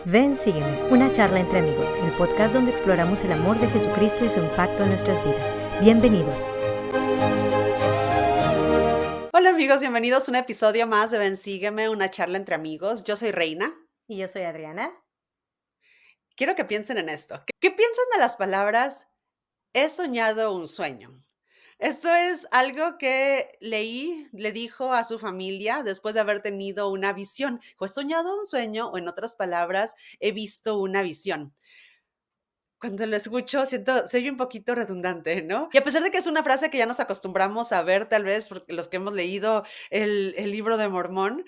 Ven, sígueme, una charla entre amigos, el podcast donde exploramos el amor de Jesucristo y su impacto en nuestras vidas. Bienvenidos. Hola amigos, bienvenidos a un episodio más de Ven, sígueme, una charla entre amigos. Yo soy Reina. Y yo soy Adriana. Quiero que piensen en esto. ¿Qué piensan de las palabras he soñado un sueño? Esto es algo que Leí le dijo a su familia después de haber tenido una visión. Dijo, he soñado un sueño, o en otras palabras, he visto una visión. Cuando lo escucho, se oye un poquito redundante, ¿no? Y a pesar de que es una frase que ya nos acostumbramos a ver, tal vez, porque los que hemos leído el libro de Mormón,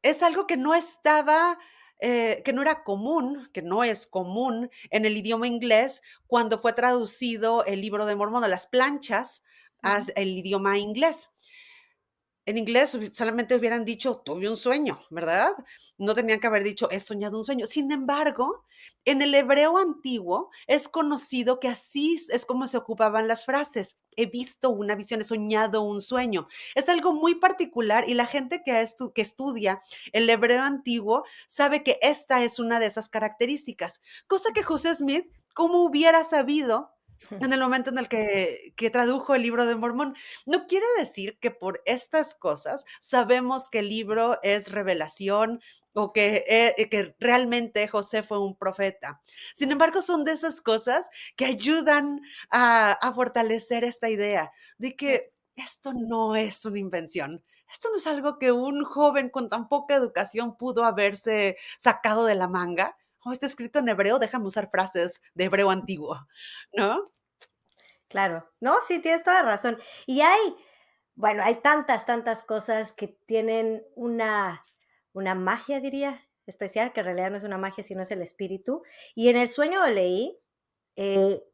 es algo que no estaba, que no era común, que no es común en el idioma inglés cuando fue traducido el libro de Mormón, o las planchas, Ujú. el idioma inglés. En inglés solamente hubieran dicho, tuve un sueño, ¿verdad? No tenían que haber dicho, he soñado un sueño. Sin embargo, en el hebreo antiguo es conocido que así es como se ocupaban las frases. He visto una visión, he soñado un sueño. Es algo muy particular y la gente que estudia el hebreo antiguo sabe que esta es una de esas características. Cosa que José Smith, ¿cómo hubiera sabido en el momento en el que tradujo el libro de Mormón? No quiere decir que por estas cosas sabemos que el libro es revelación o que realmente José fue un profeta. Sin embargo, son de esas cosas que ayudan a fortalecer esta idea de que esto no es una invención. Esto no es algo que un joven con tan poca educación pudo haberse sacado de la manga. Oh, está escrito en hebreo, déjame usar frases de hebreo antiguo, ¿no? Claro, no, sí, tienes toda razón. Y hay tantas cosas que tienen una magia, diría, especial, que en realidad no es una magia, sino es el espíritu. Y en el sueño de Leí,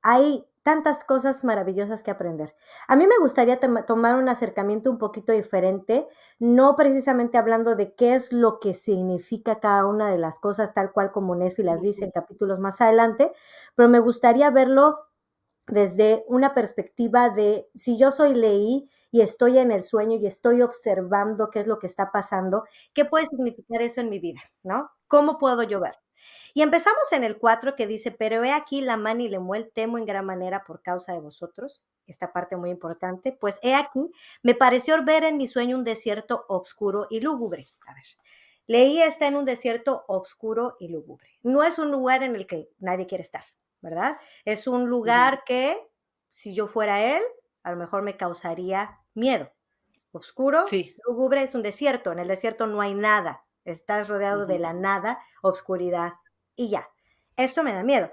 hay tantas cosas maravillosas que aprender. A mí me gustaría tomar un acercamiento un poquito diferente, no precisamente hablando de qué es lo que significa cada una de las cosas, tal cual como Nefi las dice en capítulos más adelante, pero me gustaría verlo desde una perspectiva de si yo soy Leí y estoy en el sueño y estoy observando qué es lo que está pasando, ¿qué puede significar eso en mi vida? ¿No? ¿Cómo puedo yo ver? Y empezamos en el 4 que dice, pero he aquí la man y Lemuel temo en gran manera por causa de vosotros. Esta parte muy importante. Pues he aquí, me pareció ver en mi sueño un desierto oscuro y lúgubre. A ver, Leí está en un desierto oscuro y lúgubre. No es un lugar en el que nadie quiere estar, ¿verdad? Es un Ujú. lugar que, si yo fuera él, a lo mejor me causaría miedo. Oscuro, Sí. lúgubre, es un desierto. En el desierto no hay nada. Estás rodeado de Ujú. la nada, obscuridad y ya. Esto me da miedo.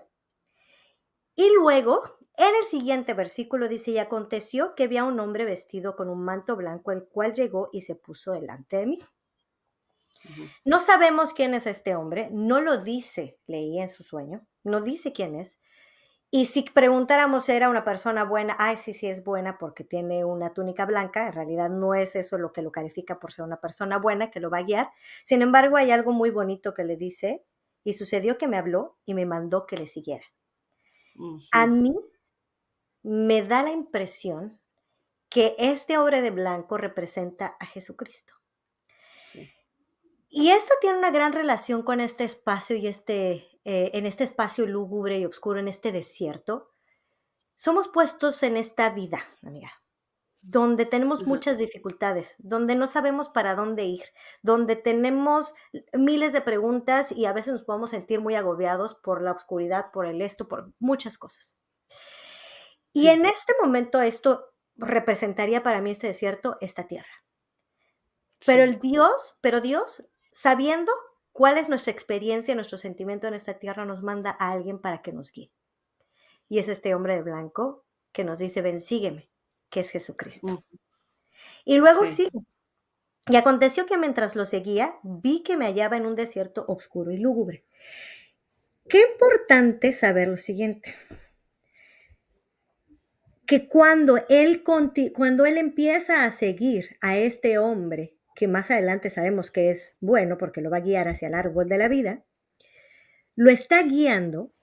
Y luego, en el siguiente versículo dice, y aconteció que vi a un hombre vestido con un manto blanco, el cual llegó y se puso delante de mí. Ujú. No sabemos quién es este hombre, no lo dice, leí en su sueño, no dice quién es. Y si preguntáramos, ¿era una persona buena? Ay, sí, sí es buena porque tiene una túnica blanca. En realidad no es eso lo que lo califica por ser una persona buena que lo va a guiar. Sin embargo, hay algo muy bonito que le dice, y sucedió que me habló y me mandó que le siguiera. A Ujú. mí me da la impresión que este hombre de blanco representa a Jesucristo. Sí. Y esto tiene una gran relación con este espacio y en este espacio lúgubre y oscuro, en este desierto. Somos puestos en esta vida, amiga, donde tenemos Ajá. muchas dificultades, donde no sabemos para dónde ir, donde tenemos miles de preguntas y a veces nos podemos sentir muy agobiados por la oscuridad, por el esto, por muchas cosas. Y Sí, en este momento esto representaría para mí este desierto, esta tierra. sí. Pero Dios, sabiendo cuál es nuestra experiencia, nuestro sentimiento en esta tierra, nos manda a alguien para que nos guíe. Y es este hombre de blanco que nos dice, ven, sígueme, que es Jesucristo. Mm, Y luego sí. sí. Y aconteció que mientras lo seguía, vi que me hallaba en un desierto oscuro y lúgubre. Qué importante saber lo siguiente, que cuando él empieza a seguir a este hombre, que más adelante sabemos que es bueno porque lo va a guiar hacia el árbol de la vida, lo está guiando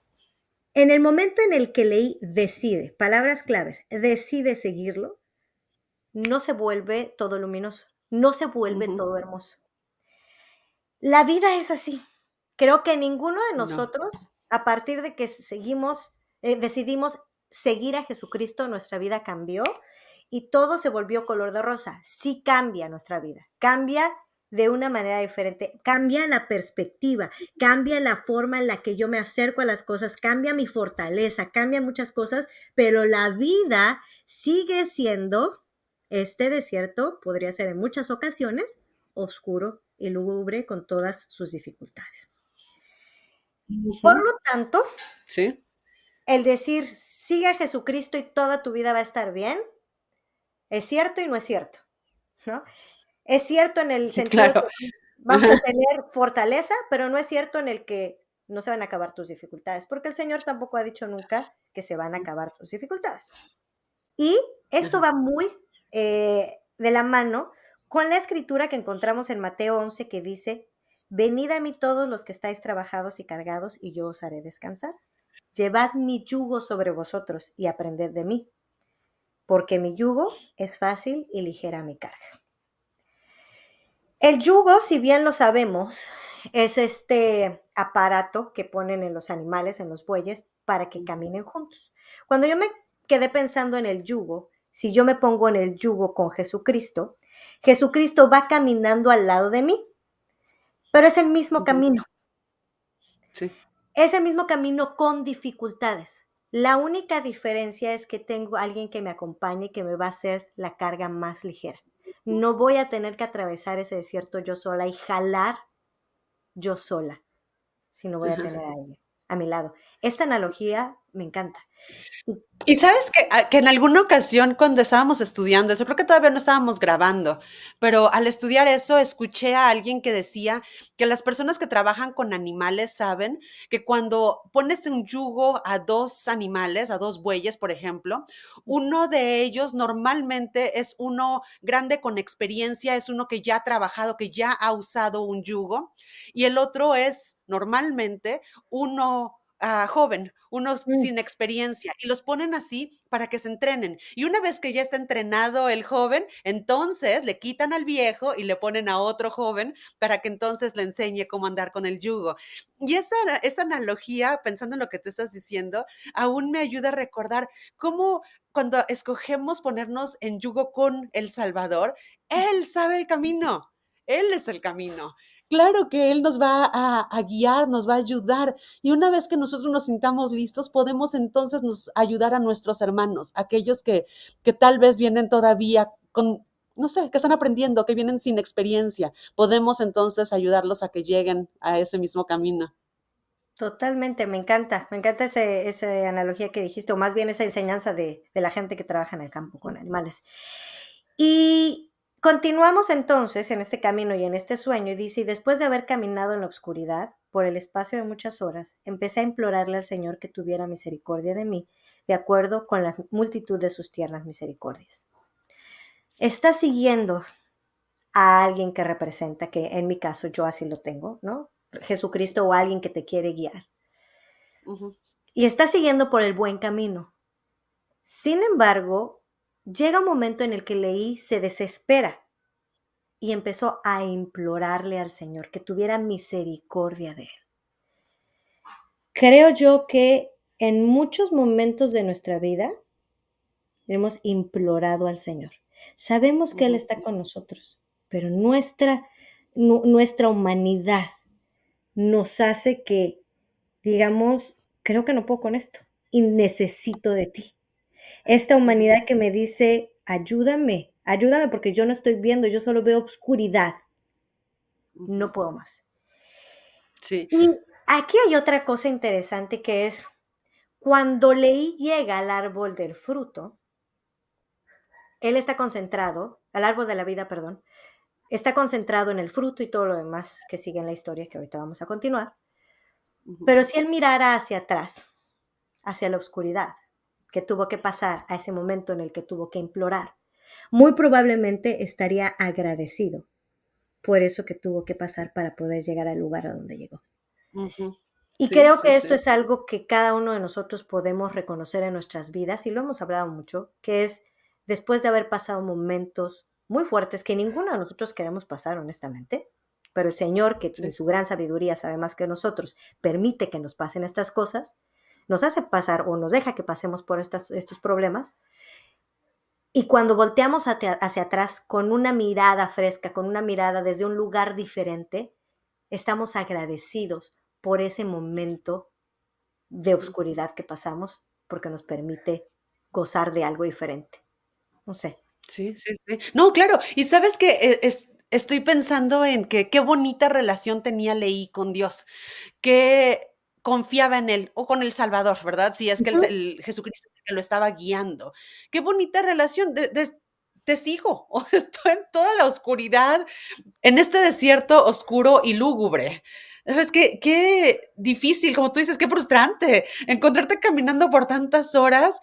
en el momento en el que Leí decide, palabras claves, decide seguirlo, no se vuelve todo luminoso, no se vuelve Ujú. todo hermoso. La vida es así. Creo que ninguno de No. nosotros, a partir de que decidimos seguir a Jesucristo, nuestra vida cambió y todo se volvió color de rosa. Sí cambia nuestra vida, cambia de una manera diferente, cambia la perspectiva, cambia la forma en la que yo me acerco a las cosas, cambia mi fortaleza, cambia muchas cosas, pero la vida sigue siendo, este desierto podría ser en muchas ocasiones oscuro y lúgubre con todas sus dificultades. Por Ujú. lo tanto, Sí, el decir sigue a Jesucristo y toda tu vida va a estar bien, es cierto y no es cierto, ¿no? Es cierto en el sentido claro. que vamos a Ajá. tener fortaleza, pero no es cierto en el que no se van a acabar tus dificultades, porque el Señor tampoco ha dicho nunca que se van a acabar tus dificultades. Y esto Ajá. va muy de la mano con la escritura que encontramos en Mateo 11 que dice, venid a mí todos los que estáis trabajados y cargados y yo os haré descansar. Llevad mi yugo sobre vosotros y aprended de mí, porque mi yugo es fácil y ligera mi carga. El yugo, si bien lo sabemos, es este aparato que ponen en los animales, en los bueyes, para que caminen juntos. Cuando yo me quedé pensando en el yugo, si yo me pongo en el yugo con Jesucristo, Jesucristo va caminando al lado de mí, pero es el mismo Ujú. camino. Sí. Es el mismo camino con dificultades. La única diferencia es que tengo a alguien que me acompañe, que me va a hacer la carga más ligera. No voy a tener que atravesar ese desierto yo sola y jalar yo sola, sino voy a Ajá. tener a alguien a mi lado. Esta analogía me encanta. Y Y sabes que en alguna ocasión cuando estábamos estudiando eso, creo que todavía no estábamos grabando, pero al estudiar eso escuché a alguien que decía que las personas que trabajan con animales saben que cuando pones un yugo a 2 animales, a 2 bueyes, por ejemplo, uno de ellos normalmente es uno grande con experiencia, es uno que ya ha trabajado, que ya ha usado un yugo, y el otro es normalmente uno joven, unos mm, sin experiencia, y los ponen así para que se entrenen. Y una vez que ya está entrenado el joven, entonces le quitan al viejo y le ponen a otro joven para que entonces le enseñe cómo andar con el yugo. Y esa analogía, pensando en lo que te estás diciendo, aún me ayuda a recordar cómo cuando escogemos ponernos en yugo con el Salvador, Él sabe el camino, Él es el camino. Claro que Él nos va a guiar, nos va a ayudar. Y una vez que nosotros nos sintamos listos, podemos entonces nos ayudar a nuestros hermanos, aquellos que tal vez vienen todavía con, no sé, que están aprendiendo, que vienen sin experiencia. Podemos entonces ayudarlos a que lleguen a ese mismo camino. totalmente, me encanta esa analogía que dijiste, o más bien esa enseñanza de la gente que trabaja en el campo con animales. Y continuamos entonces en este camino y en este sueño, y dice, y después de haber caminado en la oscuridad por el espacio de muchas horas, empecé a implorarle al Señor que tuviera misericordia de mí, de acuerdo con la multitud de sus tiernas misericordias. Está siguiendo a alguien que representa, que en mi caso yo así lo tengo, ¿no? Jesucristo o alguien que te quiere guiar. Ujú. Y está siguiendo por el buen camino. Sin embargo, llega un momento en el que Leí se desespera y empezó a implorarle al Señor que tuviera misericordia de él. Creo yo que en muchos momentos de nuestra vida hemos implorado al Señor. Sabemos que Él Ujú. está con nosotros, pero nuestra humanidad nos hace que digamos, creo que no puedo con esto y necesito de ti. Esta Ujú. humanidad que me dice, ayúdame, ayúdame porque yo no estoy viendo, yo solo veo oscuridad, Ujú. no puedo más. Sí. Y aquí hay otra cosa interesante que es, cuando Leí llega al árbol del fruto, él está concentrado, al árbol de la vida, perdón, está concentrado en el fruto y todo lo demás que sigue en la historia que ahorita vamos a continuar. Ujú. Pero si él mirara hacia atrás, hacia la oscuridad, que tuvo que pasar a ese momento en el que tuvo que implorar, muy probablemente estaría agradecido por eso que tuvo que pasar para poder llegar al lugar a donde llegó. Ujú. Y Sí, creo sí, que esto sí. es algo que cada uno de nosotros podemos reconocer en nuestras vidas, y lo hemos hablado mucho, que es después de haber pasado momentos muy fuertes que ninguno de nosotros queremos pasar, honestamente. pero el Señor, que en sí, su gran sabiduría sabe más que nosotros, permite que nos pasen estas cosas, nos hace pasar o nos deja que pasemos por estos problemas. Y cuando volteamos hacia atrás con una mirada fresca, con una mirada desde un lugar diferente, estamos agradecidos por ese momento de ujú. oscuridad que pasamos, porque nos permite gozar de algo diferente. No sé. Sí, sí, sí. No, claro, y ¿sabes qué? Estoy pensando en que qué bonita relación tenía Leí con Dios, que confiaba en él, o con el Salvador, ¿verdad? Si es que Ujú. el Jesucristo que lo estaba guiando. Qué bonita relación, te sigo, o sea, estoy en toda la oscuridad, en este desierto oscuro y lúgubre. ¿Sabes qué difícil, como tú dices, qué frustrante encontrarte caminando por tantas horas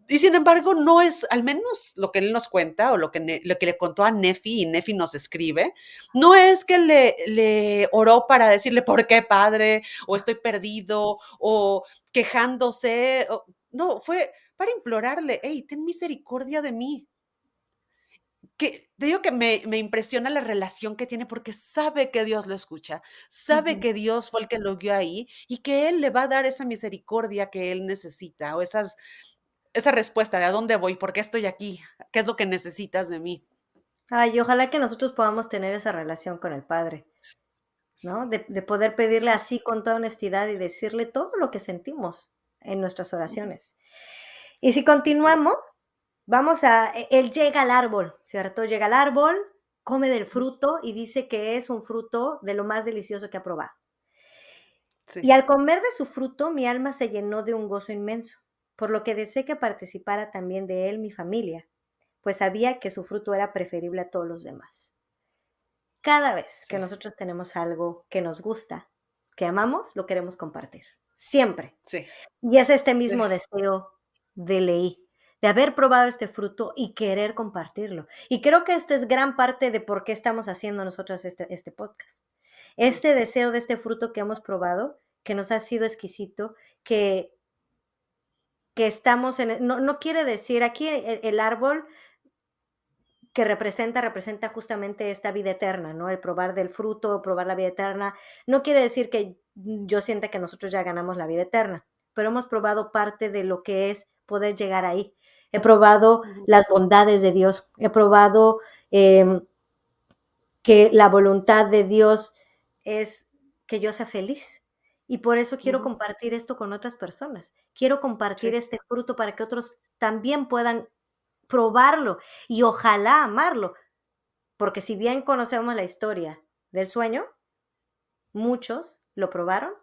y sin embargo, no es, al menos lo que él nos cuenta o lo que le contó a Nefi y Nefi nos escribe, no es que le oró para decirle, ¿por qué, padre? O estoy perdido, o quejándose. No, fue para implorarle, hey, ten misericordia de mí. Que te digo que me impresiona la relación que tiene porque sabe que Dios lo escucha, sabe Ujú. que Dios fue el que lo guió ahí y que Él le va a dar esa misericordia que él necesita o esa respuesta de a dónde voy, por qué estoy aquí, qué es lo que necesitas de mí. Ay, ojalá que nosotros podamos tener esa relación con el Padre, ¿no? Sí, De poder pedirle sí, así con toda honestidad y decirle todo lo que sentimos en nuestras ujú, oraciones. Y si sí, continuamos, él llega al árbol, ¿cierto? Llega al árbol, come del ujú, fruto y dice que es un fruto de lo más delicioso que ha probado. Y sí, al comer de su fruto, mi alma se llenó de un gozo inmenso, por lo que deseé que participara también de él mi familia, pues sabía que su fruto era preferible a todos los demás. Cada vez que sí, nosotros tenemos algo que nos gusta, que amamos, lo queremos compartir. Siempre. sí, Y es este sí, mismo deseo de Leí, de haber probado este fruto y querer compartirlo. Y creo que esto es gran parte de por qué estamos haciendo nosotros este podcast. sí, Este deseo de este fruto que hemos probado, que nos ha sido exquisito, que, que estamos en... No, no quiere decir, aquí el árbol que representa justamente esta vida eterna, ¿no? El probar del fruto, probar la vida eterna. No quiere decir que yo sienta que nosotros ya ganamos la vida eterna, pero hemos probado parte de lo que es poder llegar ahí. He probado ujú, las bondades de Dios, he probado eh, que la voluntad de Dios es que yo sea feliz. Y por eso quiero ujú, compartir esto con otras personas. Quiero compartir sí, este fruto para que otros también puedan probarlo y ojalá amarlo, porque si bien conocemos la historia del sueño, muchos lo probaron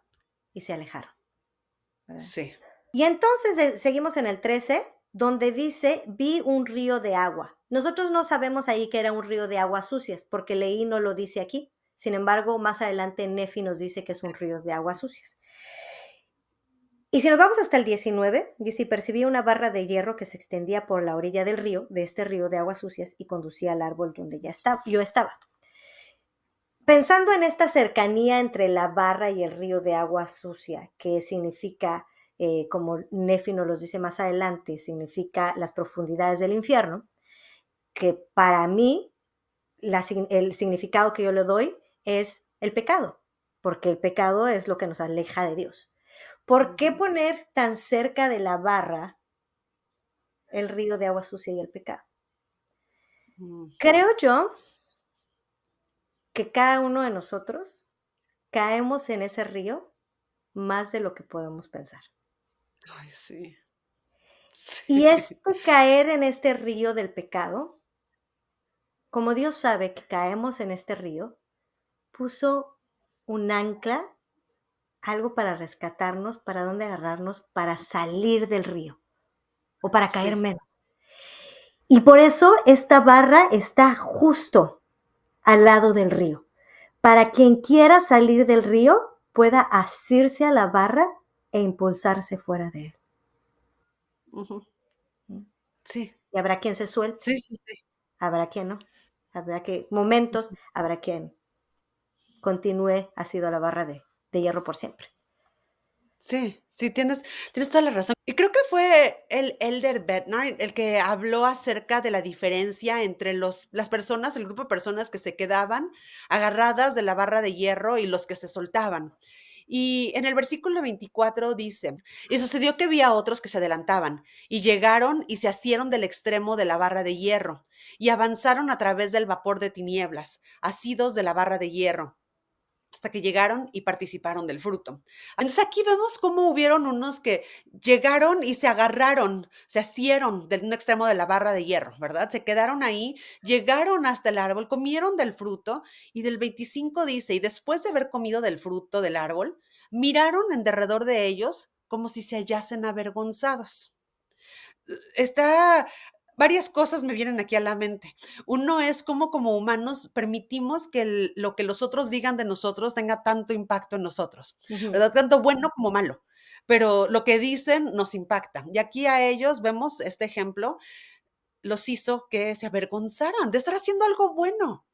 y se alejaron, ¿verdad? sí, Y entonces seguimos en el 13, donde dice, vi un río de agua. Nosotros no sabemos ahí que era un río de aguas sucias, porque Leí no lo dice aquí. Sin embargo, más adelante Nefi nos dice que es un río de aguas sucias. Y si nos vamos hasta el 19, dice, y percibí una barra de hierro que se extendía por la orilla del río, de este río de aguas sucias, y conducía al árbol donde yo estaba. Pensando en esta cercanía entre la barra y el río de agua sucia, que significa, como Nefi nos los dice más adelante, significa las profundidades del infierno, que para mí el significado que yo le doy es el pecado, porque el pecado es lo que nos aleja de Dios. ¿Por qué ujú, poner tan cerca de la barra el río de agua sucia y el pecado? mm. Creo yo que cada uno de nosotros caemos en ese río más de lo que podemos pensar. Ay, sí, Y sí, este caer en este río del pecado, como Dios sabe que caemos en este río, puso un ancla, algo para rescatarnos, para dónde agarrarnos, para salir del río o para caer sí, menos. Y por eso esta barra está justo al lado del río. Para quien quiera salir del río, pueda asirse a la barra e impulsarse fuera de ujú, él. sí, Y habrá quien se suelte, sí, sí, sí, habrá quien no. Habrá que momentos, ujú, habrá quien continúe, ha sido la barra de hierro por siempre. Sí, sí, tienes toda la razón. Y creo que fue el Elder Bednar el que habló acerca de la diferencia entre las personas, el grupo de personas que se quedaban agarradas de la barra de hierro y los que se soltaban. Y en el versículo 24 dice: "Y sucedió que vi a otros que se adelantaban, y llegaron y se asieron del extremo de la barra de hierro, y avanzaron a través del vapor de tinieblas, asidos de la barra de hierro, hasta que llegaron y participaron del fruto". Entonces, aquí vemos cómo hubieron unos que llegaron y se agarraron, se asieron de un extremo de la barra de hierro, ¿verdad? Se quedaron ahí, llegaron hasta el árbol, comieron del fruto, y del 25 dice: "Y después de haber comido del fruto del árbol, miraron en derredor de ellos como si se hallasen avergonzados". Está Varias cosas me vienen aquí a la mente. Uno es cómo como humanos permitimos que lo que los otros digan de nosotros tenga tanto impacto en nosotros, Ujú. ¿verdad? Tanto bueno como malo, pero lo que dicen nos impacta. Y aquí a ellos vemos este ejemplo, los hizo que se avergonzaran de estar haciendo algo bueno.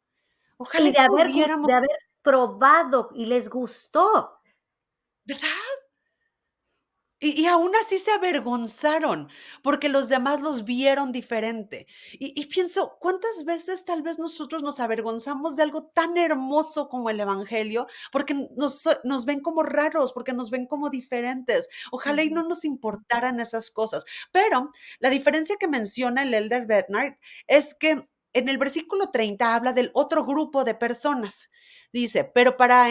Ojalá Y y pudiéramos, de haber probado y les gustó. ¿verdad? Y aún así se avergonzaron, porque los demás los vieron diferente. Y pienso, ¿cuántas veces tal vez nosotros nos avergonzamos de algo tan hermoso como el evangelio? Porque nos ven como raros, porque nos ven como diferentes. Ojalá y Ujú, no nos importaran esas cosas. Pero la diferencia que menciona el Elder Bednar es que en el versículo 30 habla del otro grupo de personas. Dice: "Pero para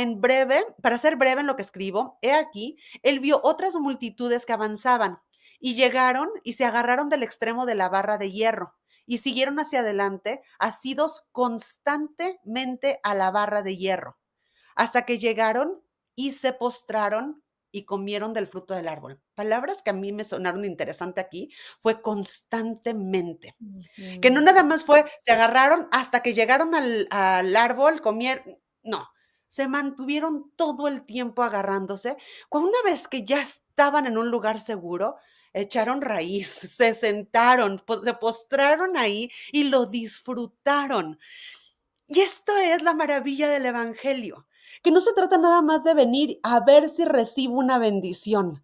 ser breve en lo que escribo, he aquí, él vio otras multitudes que avanzaban, y llegaron y se agarraron del extremo de la barra de hierro, y siguieron hacia adelante, asidos constantemente a la barra de hierro, hasta que llegaron y se postraron y comieron del fruto del árbol". Palabras que a mí me sonaron interesante aquí, fue constantemente. Que no ujú. nada más fue, se agarraron hasta que llegaron al árbol, comieron, no, se mantuvieron todo el tiempo agarrándose. Cuando una vez que ya estaban en un lugar seguro, echaron raíz, se sentaron, se postraron ahí y lo disfrutaron. Y esto es la maravilla del evangelio, que no se trata nada más de venir a ver si recibo una bendición,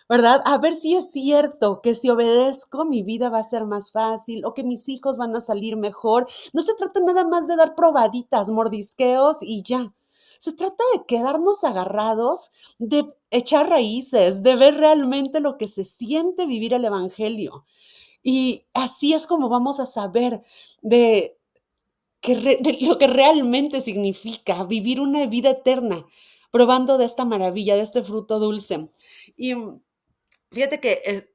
¿verdad? A ver si es cierto que si obedezco mi vida va a ser más fácil o que mis hijos van a salir mejor. No se trata nada más de dar probaditas, mordisqueos y ya. Se trata de quedarnos agarrados, de echar raíces, de ver realmente lo que se siente vivir el evangelio. Y así es como vamos a saber de, de lo que realmente significa vivir una vida eterna, probando de esta maravilla, de este fruto dulce. Y fíjate que,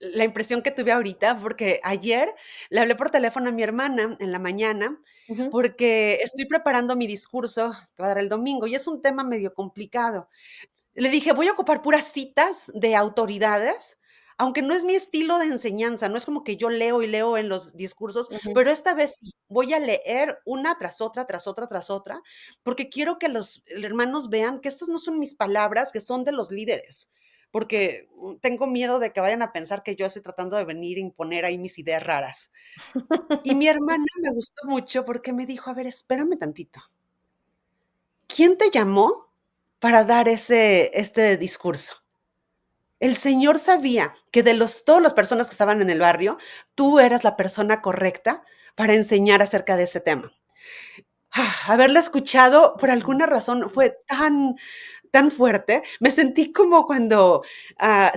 la impresión que tuve ahorita, porque ayer le hablé por teléfono a mi hermana en la mañana, Ujú. porque estoy preparando mi discurso que va a dar el domingo, y es un tema medio complicado. Le dije: "Voy a ocupar puras citas de autoridades", aunque no es mi estilo de enseñanza, no es como que yo leo y leo en los discursos, Ujú. pero esta vez sí, voy a leer una tras otra, tras otra, tras otra, porque quiero que los hermanos vean que estas no son mis palabras, que son de los líderes, porque, tengo miedo de que vayan a pensar que yo estoy tratando de venir a imponer ahí mis ideas raras. Y mi hermana me gustó mucho porque me dijo: "A ver, espérame tantito, ¿quién te llamó para dar este discurso?". El Señor sabía que de todas las personas que estaban en el barrio, tú eras la persona correcta para enseñar acerca de ese tema. Haberla escuchado, por alguna razón, fue tan fuerte. Me sentí como cuando,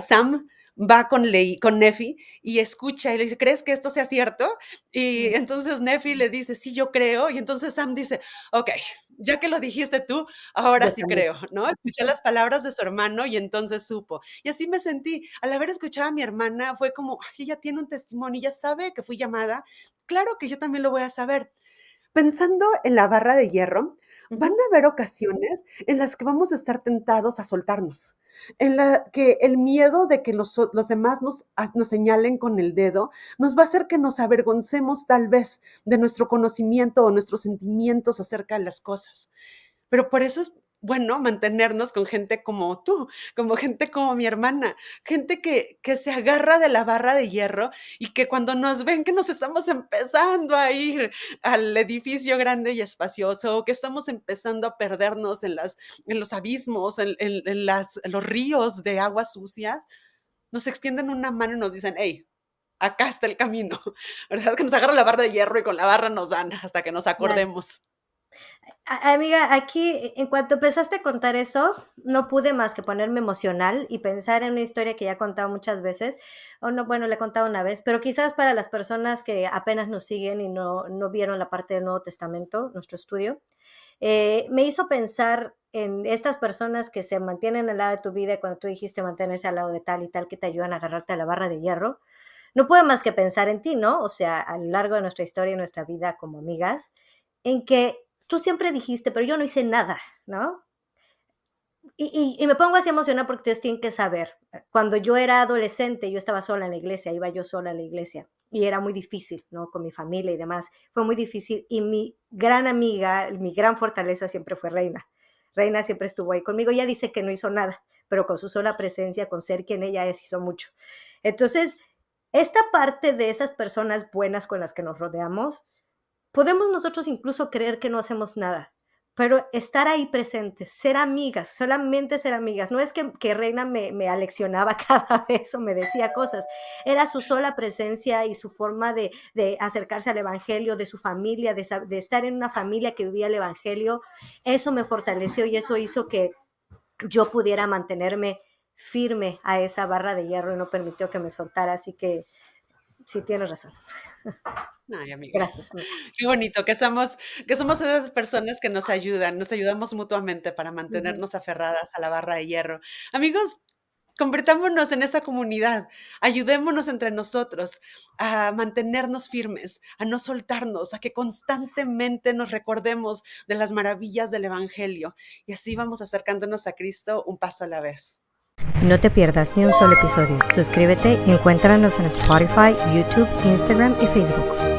Sam va con Nefi y escucha y le dice: "¿Crees que esto sea cierto?". Y Mm, entonces Nefi le dice: "Sí, yo creo". Y entonces Sam dice: "Okey, ya que lo dijiste tú, ahora yo sí también. creo", ¿no? Escuchó las palabras de su hermano y entonces supo. Y así me sentí. Al haber escuchado a mi hermana, fue como: "Ay, ella tiene un testimonio, ella sabe que fui llamada, claro que yo también lo voy a saber". Pensando en la barra de hierro, van Ujú. a haber ocasiones en las que vamos a estar tentados a soltarnos, en la que el miedo de que los demás nos señalen con el dedo nos va a hacer que nos avergoncemos tal vez de nuestro conocimiento o nuestros sentimientos acerca de las cosas. Pero por eso es bueno mantenernos con gente como tú, como gente como mi hermana, gente que se agarra de la barra de hierro y que cuando nos ven que nos estamos empezando a ir al edificio grande y espacioso, o que estamos empezando a perdernos en los abismos, en los ríos de agua sucia, nos extienden una mano y nos dicen: "Hey, acá está el camino", ¿verdad? Que nos agarra la barra de hierro y con la barra nos dan hasta que nos Claro. acordemos. Amiga, aquí, en cuanto empezaste a contar eso, no pude más que ponerme emocional y pensar en una historia que ya he contado muchas veces, o no, bueno, le he contado una vez, pero quizás para las personas que apenas nos siguen y no vieron la parte del Nuevo Testamento, nuestro estudio, me hizo pensar en estas personas que se mantienen al lado de tu vida, y cuando tú dijiste mantenerse al lado de tal y tal, que te ayudan a agarrarte a la barra de hierro, no puedo más que pensar en ti, ¿no? O sea, a lo largo de nuestra historia y nuestra vida como amigas, en que tú siempre dijiste, pero yo no hice nada, ¿no? Y me pongo así emocionada porque ustedes tienen que saber, cuando yo era adolescente, yo estaba sola en la iglesia, iba yo sola a la iglesia y era muy difícil, ¿no? Con mi familia y demás, fue muy difícil y mi gran amiga, mi gran fortaleza siempre fue Reina. Reina siempre estuvo ahí conmigo, ella dice que no hizo nada, pero con su sola presencia, con ser quien ella es, hizo mucho. Entonces, esta parte de esas personas buenas con las que nos rodeamos, podemos nosotros incluso creer que no hacemos nada, pero estar ahí presentes, ser amigas, solamente ser amigas. No es que Reina me aleccionaba cada vez o me decía cosas, era su sola presencia y su forma de acercarse al Evangelio, de su familia, de estar en una familia que vivía el Evangelio. Eso me fortaleció y eso hizo que yo pudiera mantenerme firme a esa barra de hierro y no permitió que me soltara. Así que sí, tienes razón. Ay, amiga, Gracias, amiga. qué bonito que somos esas personas que nos ayudan, nos ayudamos mutuamente para Ujú. mantenernos aferradas a la barra de hierro. Amigos, convirtámonos en esa comunidad, ayudémonos entre nosotros a mantenernos firmes, a no soltarnos, a que constantemente nos recordemos de las maravillas del evangelio, y así vamos acercándonos a Cristo un paso a la vez. No te pierdas ni un solo episodio. Suscríbete y encuéntranos en Spotify, YouTube, Instagram y Facebook.